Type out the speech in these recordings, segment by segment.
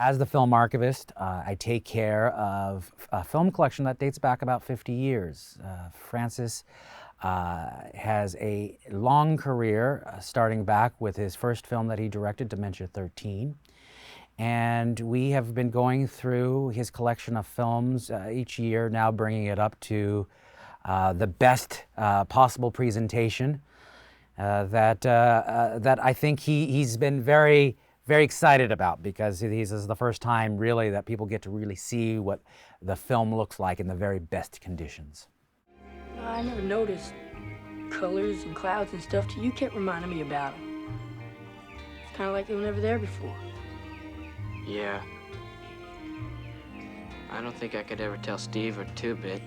As the film archivist, I take care of a film collection that dates back about 50 years. Francis has a long career, starting back with his first film that he directed, Dementia 13. And we have been going through his collection of films each year, now bringing it up to the best possible presentation that I think he's been very excited about, because this is the first time really that people get to really see what the film looks like in the very best conditions. I never noticed colors and clouds and stuff till you kept reminding me about them. It's kind of like they were never there before. Yeah. I don't think I could ever tell Steve or Two-Bit,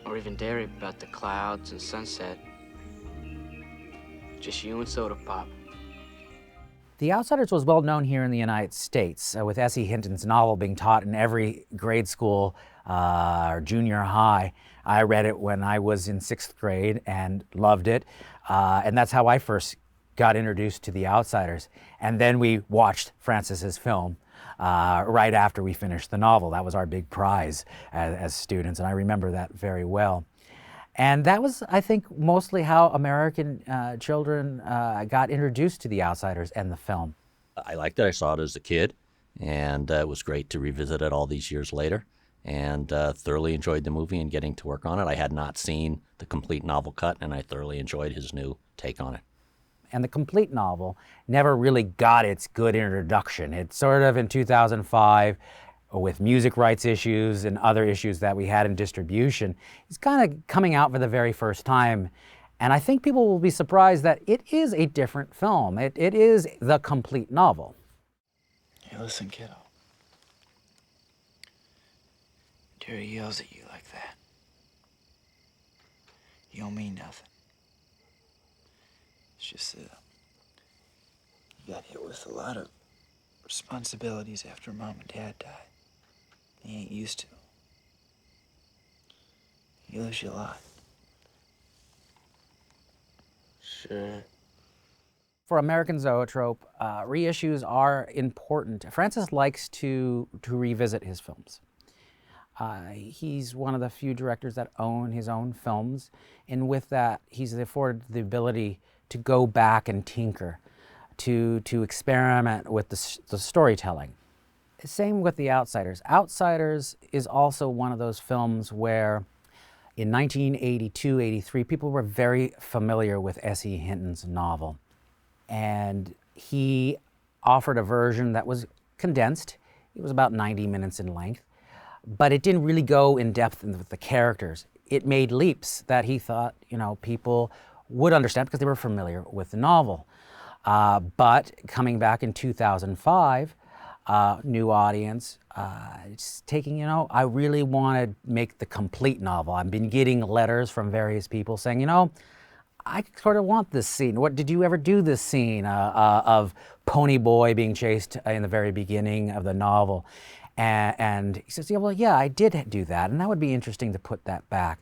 or even Derry about the clouds and sunset. Just you and Soda Pop. The Outsiders was well known here in the United States, with S.E. Hinton's novel being taught in every grade school or junior high. I read it when I was in 6th grade and loved it, and that's how I first got introduced to The Outsiders. And then we watched Francis's film right after we finished the novel. That was our big prize as students, and I remember that very well. And that was, I think, mostly how American children got introduced to The Outsiders and the film. I liked it. I saw it as a kid, and it was great to revisit it all these years later, and thoroughly enjoyed the movie and getting to work on it. I had not seen the complete novel cut, and I thoroughly enjoyed his new take on it. And the complete novel never really got its good introduction. It sort of, in 2005, with music rights issues and other issues that we had in distribution, it's kind of coming out for the very first time. And I think people will be surprised that it is a different film. It is the complete novel. Hey, listen, kiddo. Terry yells at you like that. You don't mean nothing. It's just that you got hit with a lot of responsibilities after Mom and Dad died. He ain't used to. He loves you a lot. Sure. For American Zoetrope, reissues are important. Francis likes to revisit his films. He's one of the few directors that own his own films, and with that, he's afforded the ability to go back and tinker, to experiment with the storytelling. Same with The Outsiders. Outsiders is also one of those films where in 1982, 83, people were very familiar with S.E. Hinton's novel. And he offered a version that was condensed. It was about 90 minutes in length, but it didn't really go in depth with the characters. It made leaps that he thought, people would understand because they were familiar with the novel. But coming back in 2005, new audience, it's taking, I really want to make the complete novel. I've been getting letters from various people saying, I sort of want this scene. What did you ever do this scene of Pony Boy being chased in the very beginning of the novel? And he says, yeah, I did do that, and that would be interesting to put that back.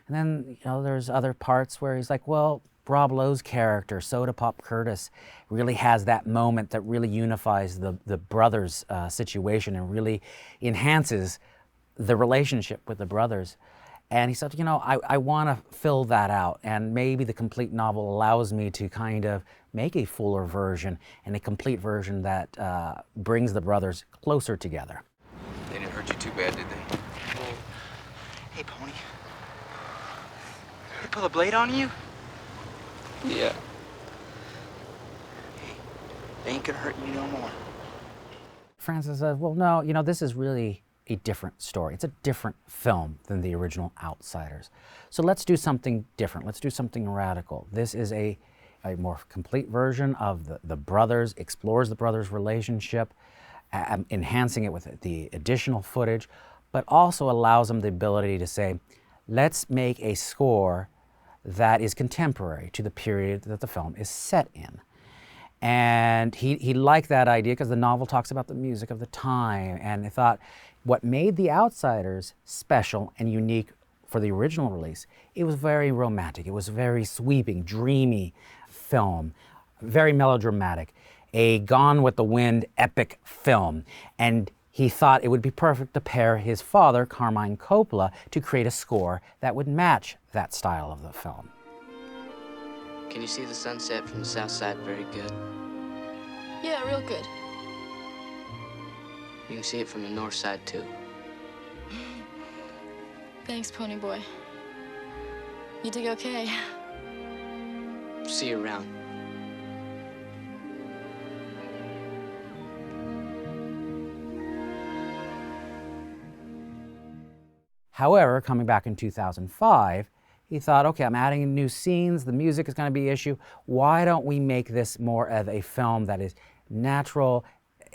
And then, there's other parts where he's like, well, Rob Lowe's character, Soda Pop Curtis, really has that moment that really unifies the brothers' situation and really enhances the relationship with the brothers. And he said, I want to fill that out, and maybe the complete novel allows me to kind of make a fuller version and a complete version that brings the brothers closer together. They didn't hurt you too bad, did they? Hey, Pony. They pull a blade on you? Yeah. Hey, they ain't gonna hurt you no more. Francis says, well, no, this is really a different story. It's a different film than the original Outsiders. So let's do something different. Let's do something radical. This is a more complete version of the brothers, explores the brothers' relationship, enhancing it with the additional footage, but also allows them the ability to say, let's make a score that is contemporary to the period that the film is set in. And he liked that idea because the novel talks about the music of the time, and he thought what made The Outsiders special and unique for the original release, it was very romantic. It was very sweeping, dreamy film, very melodramatic. a Gone with the Wind epic film. And he thought it would be perfect to pair his father, Carmine Coppola, to create a score that would match that style of the film. Can you see the sunset from the south side very good? Yeah, real good. You can see it from the north side, too. Thanks, Pony Boy. You did okay. See you around. However, coming back in 2005, he thought, okay, I'm adding in new scenes, the music is going to be an issue. Why don't we make this more of a film that is natural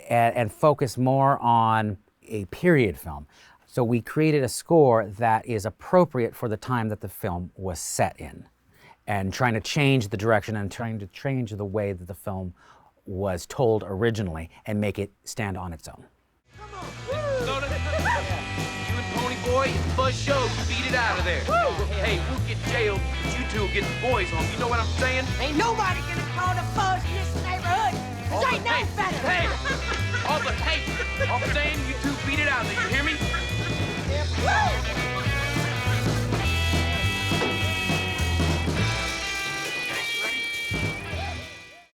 and focus more on a period film? So we created a score that is appropriate for the time that the film was set in, and trying to change the direction and trying to change the way that the film was told originally and make it stand on its own. You and Pony Boy, it's Buzz Show. You beat it out of there. Hey, we'll get jailed, but you two will get the boys home. You know what I'm saying? Ain't nobody gonna call the fuzz in this neighborhood. Cause ain't nothing better. Hey, all I'm saying, you two beat it out there. You hear me?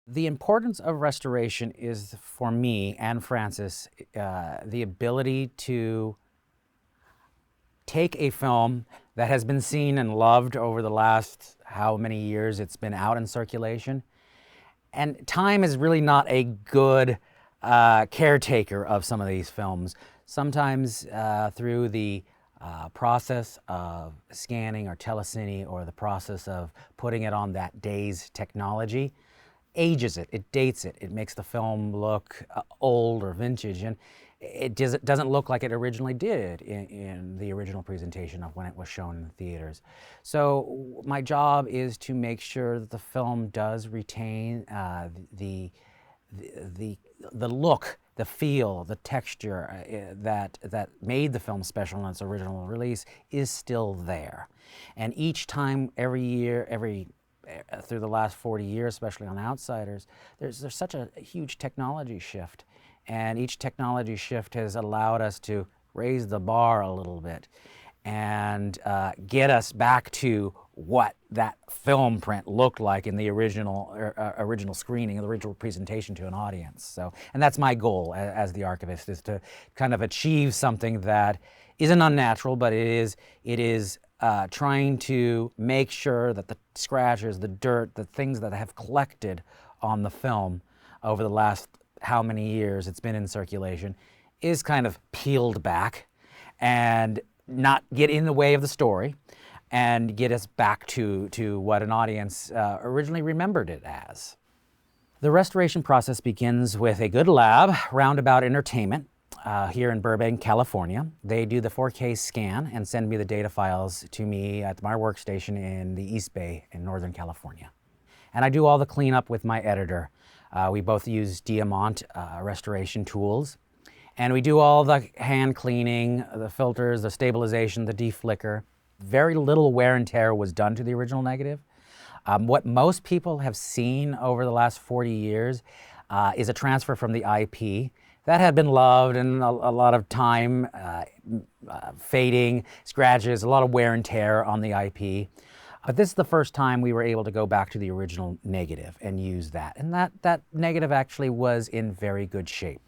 The importance of restoration is, for me and Francis, the ability to take a film that has been seen and loved over the last how many years it's been out in circulation. And time is really not a good caretaker of some of these films. Sometimes through the process of scanning or telecine, or the process of putting it on that day's technology, ages it, it dates it, it makes the film look old or vintage, and it doesn't look like it originally did in the original presentation of when it was shown in the theaters. So my job is to make sure that the film does retain the look, the feel, the texture that made the film special in its original release is still there. And each time, every year, through the last 40 years, especially on Outsiders, there's such a huge technology shift. And each technology shift has allowed us to raise the bar a little bit and get us back to what that film print looked like in the original screening, the original presentation to an audience. So, and that's my goal as the archivist, is to kind of achieve something that isn't unnatural, but it is trying to make sure that the scratches, the dirt, the things that have collected on the film over the last how many years it's been in circulation is kind of peeled back and not get in the way of the story and get us back to what an audience originally remembered it as. The restoration process begins with a good lab, Roundabout Entertainment, here in Burbank, California. They do the 4K scan and send me the data files to me at my workstation in the East Bay in Northern California. And I do all the cleanup with my editor. We both use Diamant restoration tools. And we do all the hand cleaning, the filters, the stabilization, the deflicker. Very little wear and tear was done to the original negative. What most people have seen over the last 40 years is a transfer from the IP. That had been loved, and a lot of time fading, scratches, a lot of wear and tear on the IP. But this is the first time we were able to go back to the original negative and use that. And that negative actually was in very good shape.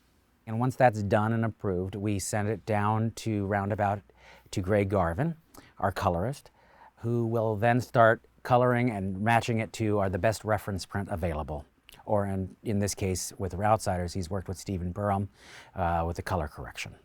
And once that's done and approved, we send it down to Roundabout to Greg Garvin, our colorist, who will then start coloring and matching it to the best reference print available. Or in this case, with the Outsiders, he's worked with Stephen Burham with the color correction.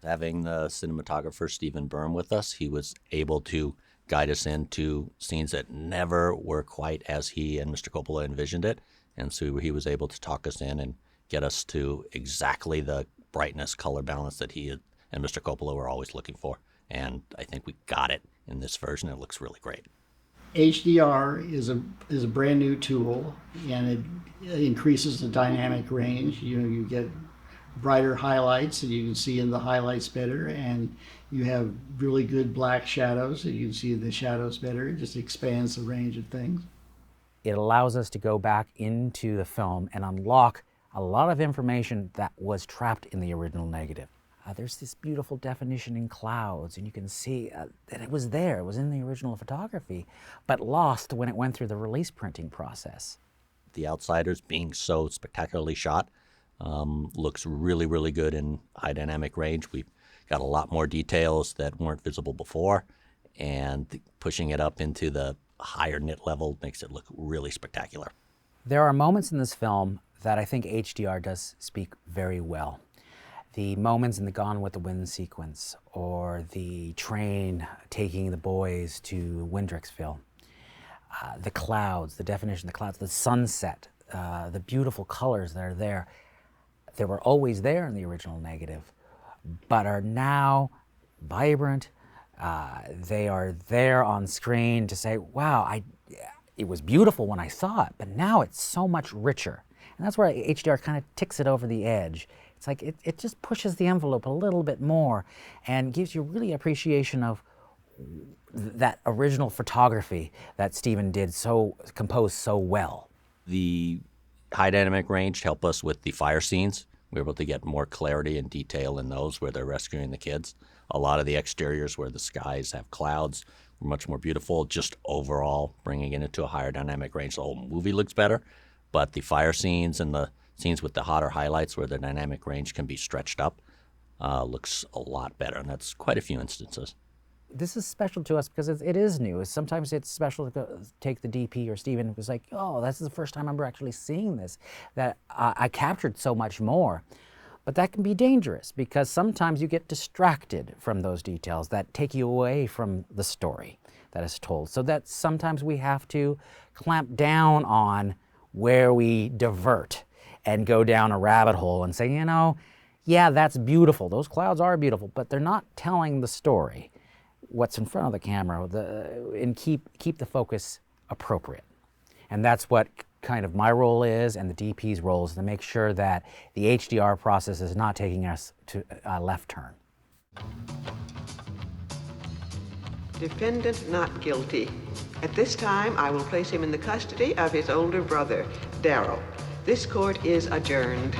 Having the cinematographer Stephen Burham with us, he was able to guide us into scenes that never were quite as he and Mr. Coppola envisioned it. And so he was able to talk us in and get us to exactly the brightness, color balance that he and Mr. Coppola were always looking for. And I think we got it in this version. It looks really great. HDR is a brand new tool, and it increases the dynamic range. You get brighter highlights, and you can see in the highlights better, and you have really good black shadows, and you can see the shadows better. It just expands the range of things. It allows us to go back into the film and unlock a lot of information that was trapped in the original negative. There's this beautiful definition in clouds, and you can see that it was there, it was in the original photography, but lost when it went through the release printing process. The Outsiders, being so spectacularly shot, looks really, really good in high dynamic range. We've got a lot more details that weren't visible before, and pushing it up into the higher nit level makes it look really spectacular. There are moments in this film that I think HDR does speak very well. The moments in the Gone with the Wind sequence, or the train taking the boys to Windrixville. The clouds, the definition of the clouds, the sunset, the beautiful colors that are there. They were always there in the original negative, but are now vibrant. They are there on screen to say, wow, it was beautiful when I saw it, but now it's so much richer. And that's where HDR kind of ticks it over the edge. It's like it just pushes the envelope a little bit more and gives you really appreciation of that original photography that Steven composed so well. The high dynamic range helped us with the fire scenes. We were able to get more clarity and detail in those where they're rescuing the kids. A lot of the exteriors where the skies have clouds were much more beautiful. Just overall, bringing it into a higher dynamic range, the whole movie looks better. But the fire scenes and the scenes with the hotter highlights where the dynamic range can be stretched up looks a lot better, and that's quite a few instances. This is special to us because it is new. Sometimes it's special to take the DP or Steven, who was like, oh, this is the first time I'm actually seeing this, that I captured so much more. But that can be dangerous because sometimes you get distracted from those details that take you away from the story that is told. So that sometimes we have to clamp down on where we divert and go down a rabbit hole and say, you know, yeah, that's beautiful. Those clouds are beautiful, but they're not telling the story, what's in front of the camera, and keep the focus appropriate. And that's what kind of my role is, and the DP's role is to make sure that the HDR process is not taking us to a left turn. Defendant not guilty. At this time, I will place him in the custody of his older brother, Darryl. This court is adjourned.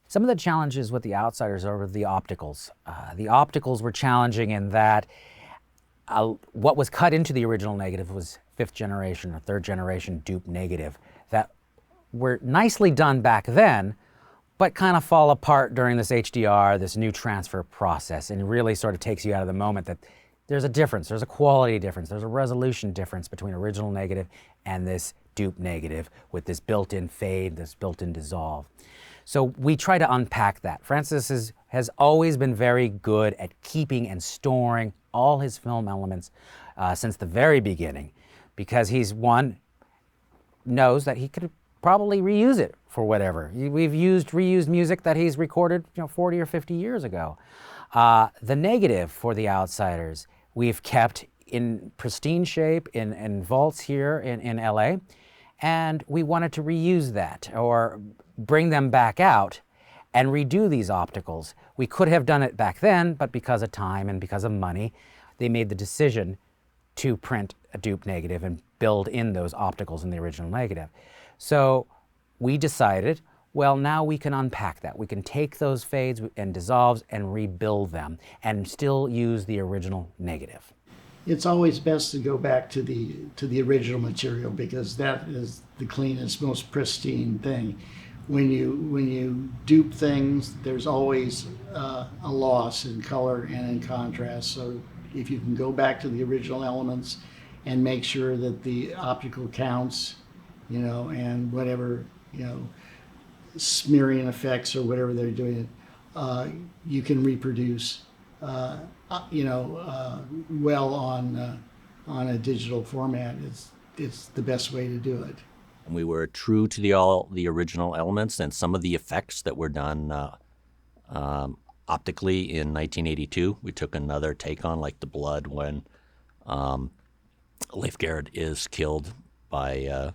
Some of the challenges with The Outsiders are with the opticals. The opticals were challenging in that what was cut into the original negative was 5th generation or 3rd generation dupe negative that were nicely done back then, but kind of fall apart during this HDR, this new transfer process, and really sort of takes you out of the moment that there's a difference, there's a quality difference, there's a resolution difference between original negative and this dupe negative with this built-in fade, this built-in dissolve. So we try to unpack that. Francis has always been very good at keeping and storing all his film elements since the very beginning, because knows that he could probably reuse it for whatever. We've reused music that he's recorded 40 or 50 years ago. The negative for The Outsiders, we've kept in pristine shape in vaults here in LA, and we wanted to reuse that or bring them back out and redo these opticals. We could have done it back then, but because of time and because of money, they made the decision to print a dupe negative and build in those opticals in the original negative. So we decided, well, now we can unpack that. We can take those fades and dissolves and rebuild them and still use the original negative. It's always best to go back to the original material because that is the cleanest, most pristine thing. When you dupe things, there's always a loss in color and in contrast. So if you can go back to the original elements and make sure that the optical counts, and whatever, smearing effects or whatever they're doing, you can reproduce, well on a digital format. It's the best way to do it. We were true to the original elements, and some of the effects that were done optically in 1982, we took another take on, like the blood when Leif Garrett is killed by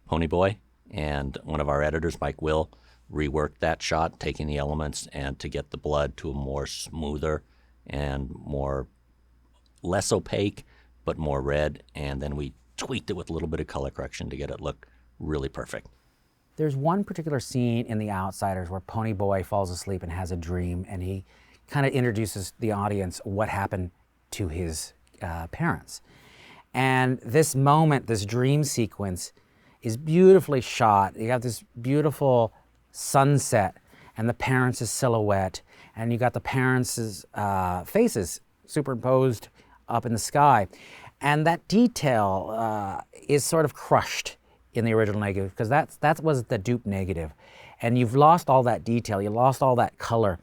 Ponyboy, and one of our editors, Mike Will, reworked that shot, taking the elements and to get the blood to a more smoother and less opaque, but more red, and then we tweaked it with a little bit of color correction to get it look really perfect. There's one particular scene in The Outsiders where Pony Boy falls asleep and has a dream, and he kind of introduces the audience what happened to his parents. And this moment, this dream sequence, is beautifully shot. You have this beautiful sunset and the parents' silhouette, and you got the parents' faces superimposed up in the sky. And that detail is sort of crushed in the original negative, because that was the dupe negative. And you've lost all that detail, you lost all that color.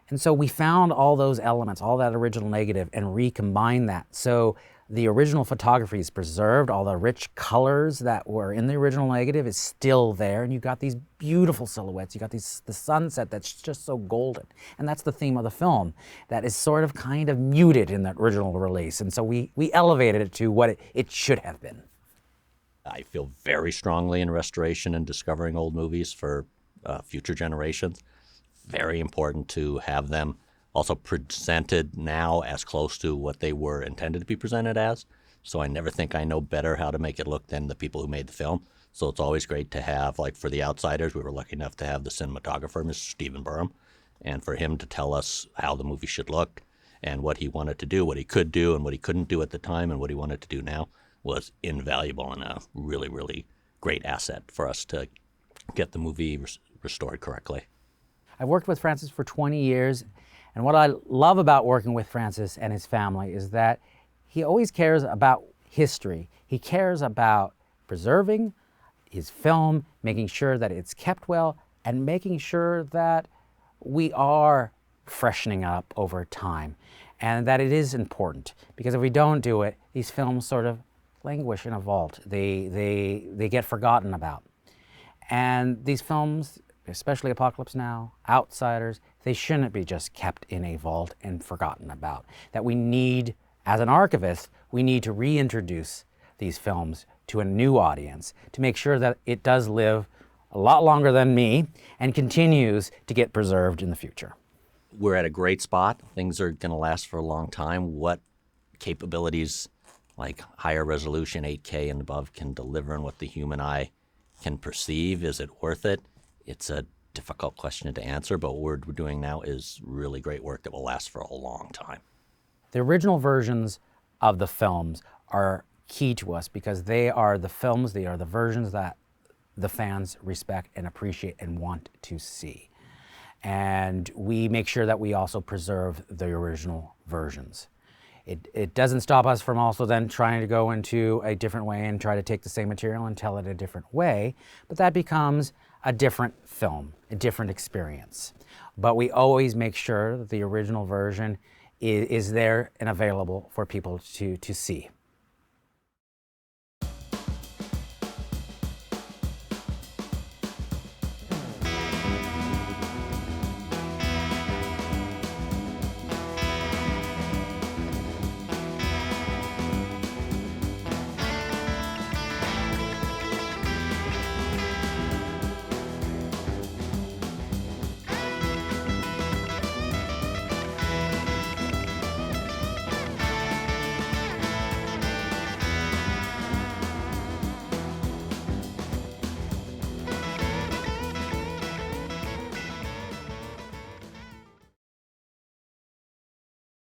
And so we found all those elements, all that original negative, and recombined that. So the original photography is preserved, all the rich colors that were in the original negative is still there, and you've got these beautiful silhouettes. You got the sunset that's just so golden. And that's the theme of the film, that is sort of kind of muted in the original release. And so we elevated it to what it should have been. I feel very strongly in restoration and discovering old movies for future generations. Very important to have them also presented now as close to what they were intended to be presented as. So I never think I know better how to make it look than the people who made the film. So it's always great to have, like for The Outsiders, we were lucky enough to have the cinematographer, Mr. Stephen Burham, and for him to tell us how the movie should look and what he wanted to do, what he could do and what he couldn't do at the time and what he wanted to do now was invaluable and a really, really great asset for us to get the movie restored correctly. I've worked with Francis for 20 years, and what I love about working with Francis and his family is that he always cares about history. He cares about preserving his film, making sure that it's kept well, and making sure that we are freshening up over time, and that it is important. Because if we don't do it, these films sort of languish in a vault. They get forgotten about. And these films, especially Apocalypse Now, Outsiders, they shouldn't be just kept in a vault and forgotten about. That we need, as an archivist, we need to reintroduce these films to a new audience to make sure that it does live a lot longer than me and continues to get preserved in the future. We're at a great spot. Things are going to last for a long time. What capabilities like higher resolution 8K and above can deliver and what the human eye can perceive, is it worth it? It's a difficult question to answer, but what we're doing now is really great work that will last for a long time. The original versions of the films are key to us because they are the films, they are the versions that the fans respect and appreciate and want to see. And we make sure that we also preserve the original versions. It doesn't stop us from also then trying to go into a different way and try to take the same material and tell it a different way, but that becomes a different film, a different experience. But we always make sure that the original version is there and available for people to see.